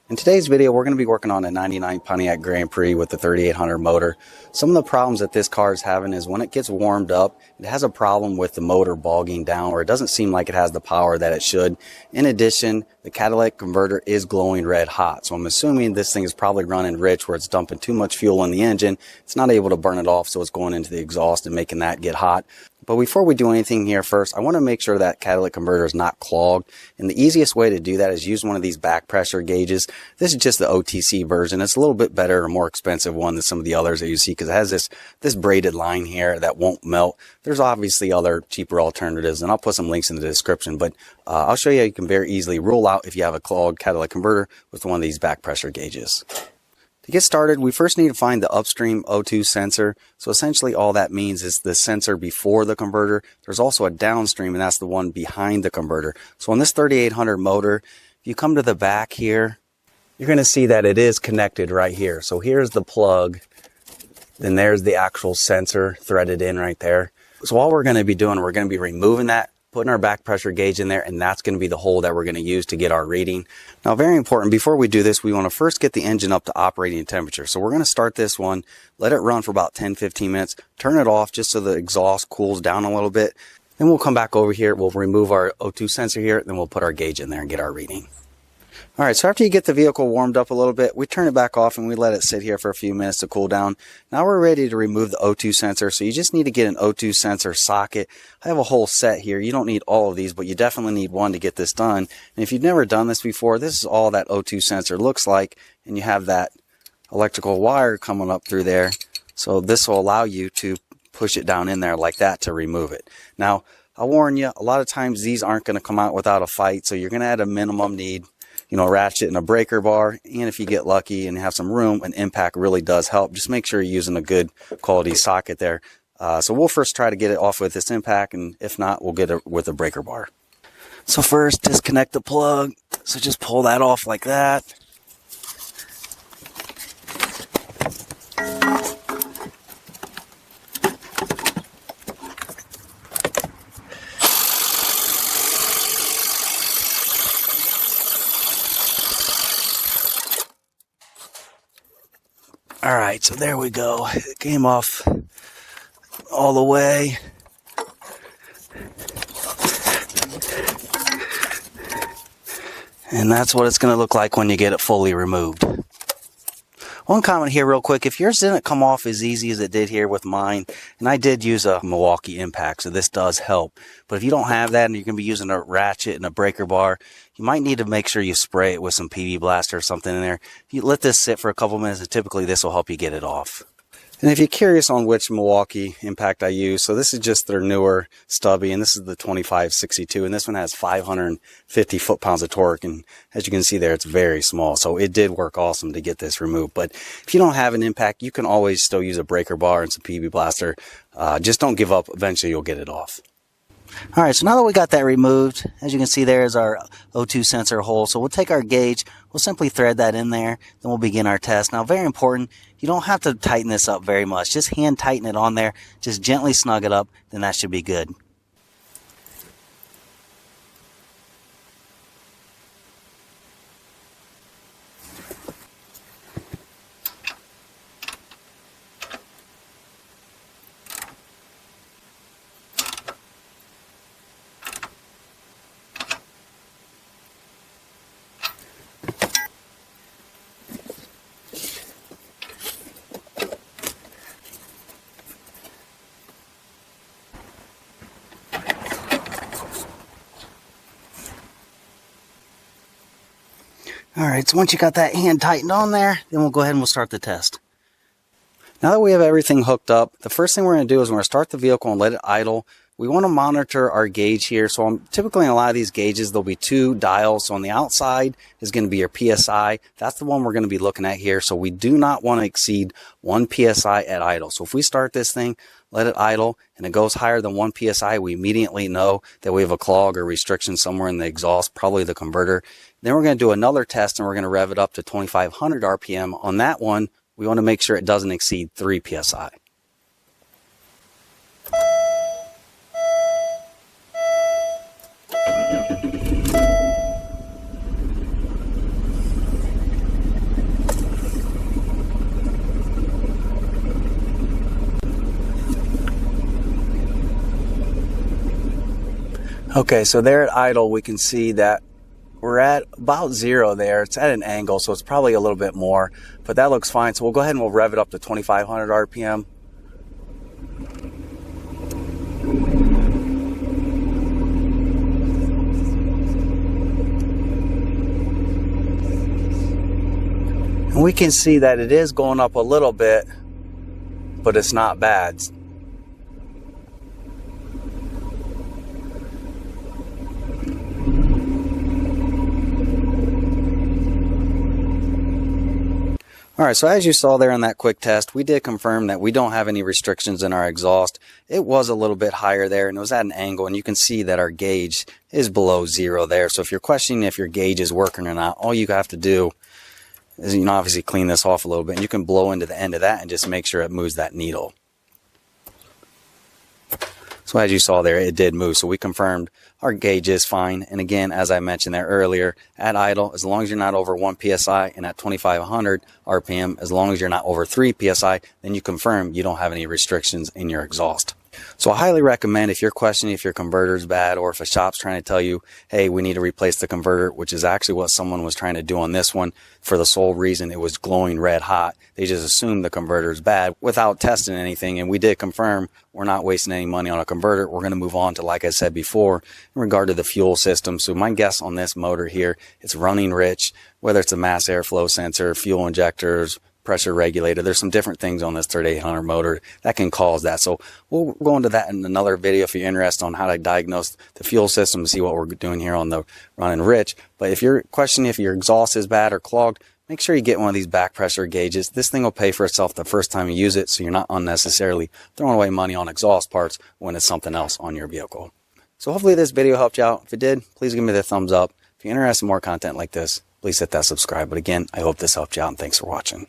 In today's video, we're going to be working on a 99 Pontiac Grand Prix with the 3800 motor. Some of the problems that this car is having is when it gets warmed up, it has a problem with the motor bogging down, or it doesn't seem like it has the power that it should. In addition, the catalytic converter is glowing red hot. So I'm assuming this thing is probably running rich where it's dumping too much fuel in the engine. It's not able to burn it off, so it's going into the exhaust and making that get hot. But before we do anything here, first, I want to make sure that catalytic converter is not clogged. And the easiest way to do that is use one of these back pressure gauges. This is just the OTC version. It's a little bit better or more expensive one than some of the others that you see because it has this braided line here that won't melt. There's obviously other cheaper alternatives, and I'll put some links in the description. But I'll show you how you can very easily rule out if you have a clogged catalytic converter with one of these back pressure gauges. To get started, we first need to find the upstream O2 sensor. So essentially all that means is the sensor before the converter. There's also a downstream, and that's the one behind the converter. So on this 3800 motor, if you come to the back here, you're going to see that it is connected right here. So here's the plug, then there's the actual sensor threaded in right there. So all we're going to be doing, we're going to be removing that, putting our back pressure gauge in there, and that's going to be the hole that we're going to use to get our reading. Now, very important, before we do this, we want to first get the engine up to operating temperature. So we're going to start this one, let it run for about 10-15 minutes, turn it off just so the exhaust cools down a little bit. Then we'll come back over here, we'll remove our O2 sensor here, then we'll put our gauge in there and get our reading. All right, so after you get the vehicle warmed up a little bit, we turn it back off and we let it sit here for a few minutes to cool down. Now we're ready to remove the O2 sensor, so you just need to get an O2 sensor socket. I have a whole set here. You don't need all of these, but you definitely need one to get this done. And if you've never done this before, this is all that O2 sensor looks like, and you have that electrical wire coming up through there. So this will allow you to push it down in there like that to remove it. Now, I'll warn you, a lot of times these aren't going to come out without a fight, so you're going to at a minimum need a ratchet and a breaker bar, and if you get lucky and have some room, an impact really does help. Just make sure you're using a good quality socket there. So we'll first try to get it off with this impact, and if not, we'll get it with a breaker bar. So first, disconnect the plug. So just pull that off like that. All right, so there we go. It came off all the way. And that's what it's going to look like when you get it fully removed. One comment here real quick, if yours didn't come off as easy as it did here with mine, and I did use a Milwaukee impact, so this does help. But if you don't have that and you're going to be using a ratchet and a breaker bar, you might need to make sure you spray it with some PV Blaster or something in there. You let this sit for a couple minutes, and typically this will help you get it off. And if you're curious on which Milwaukee impact I use, so this is just their newer stubby, and this is the 2562, and this one has 550 foot-pounds of torque, and as you can see there, it's very small, so it did work awesome to get this removed. But if you don't have an impact, you can always still use a breaker bar and some PV Blaster. Just don't give up. Eventually, you'll get it off. All right, so now that we got that removed, as you can see there is our O2 sensor hole. So we'll take our gauge, we'll simply thread that in there, then we'll begin our test. Now, very important, you don't have to tighten this up very much. Just hand tighten it on there, just gently snug it up, then that should be good. All right, so once you got that hand tightened on there, then we'll go ahead and we'll start the test. Now that we have everything hooked up, the first thing we're going to do is we're going to start the vehicle and let it idle. We want to monitor our gauge here. So typically in a lot of these gauges, there'll be two dials. So on the outside is going to be your PSI. That's the one we're going to be looking at here. So we do not want to exceed 1 PSI at idle. So if we start this thing, let it idle, and it goes higher than 1 PSI, we immediately know that we have a clog or restriction somewhere in the exhaust, probably the converter. Then we're going to do another test, and we're going to rev it up to 2,500 RPM. On that one, we want to make sure it doesn't exceed 3 PSI. Okay, so there at idle, we can see that we're at about 0 there. It's at an angle, so it's probably a little bit more, but that looks fine. So we'll go ahead and we'll rev it up to 2,500 RPM. And we can see that it is going up a little bit, but it's not bad. Alright, so as you saw there in that quick test, we did confirm that we don't have any restrictions in our exhaust. It was a little bit higher there, and it was at an angle, and you can see that our gauge is below 0 there. So if you're questioning if your gauge is working or not, all you have to do is, you know, obviously clean this off a little bit, and you can blow into the end of that and just make sure it moves that needle. So as you saw there, it did move. So we confirmed our gauge is fine. And again, as I mentioned there earlier, at idle, as long as you're not over 1 PSI, and at 2,500 RPM, as long as you're not over 3 PSI, then you confirm you don't have any restrictions in your exhaust. So I highly recommend, if you're questioning if your converter is bad, or if a shop's trying to tell you, hey, we need to replace the converter, which is actually what someone was trying to do on this one for the sole reason it was glowing red hot. They just assumed the converter is bad without testing anything. And we did confirm we're not wasting any money on a converter. We're going to move on to, like I said before, in regard to the fuel system. So my guess on this motor here, it's running rich, whether it's a mass airflow sensor, fuel injectors, pressure regulator. There's some different things on this 3800 motor that can cause that. So we'll go into that in another video if you're interested on how to diagnose the fuel system and see what we're doing here on the running rich. But if you're questioning if your exhaust is bad or clogged, make sure you get one of these back pressure gauges. This thing will pay for itself the first time you use it, so you're not unnecessarily throwing away money on exhaust parts when it's something else on your vehicle. So hopefully this video helped you out. If it did, please give me the thumbs up. If you're interested in more content like this, please hit that subscribe. But again, I hope this helped you out, and thanks for watching.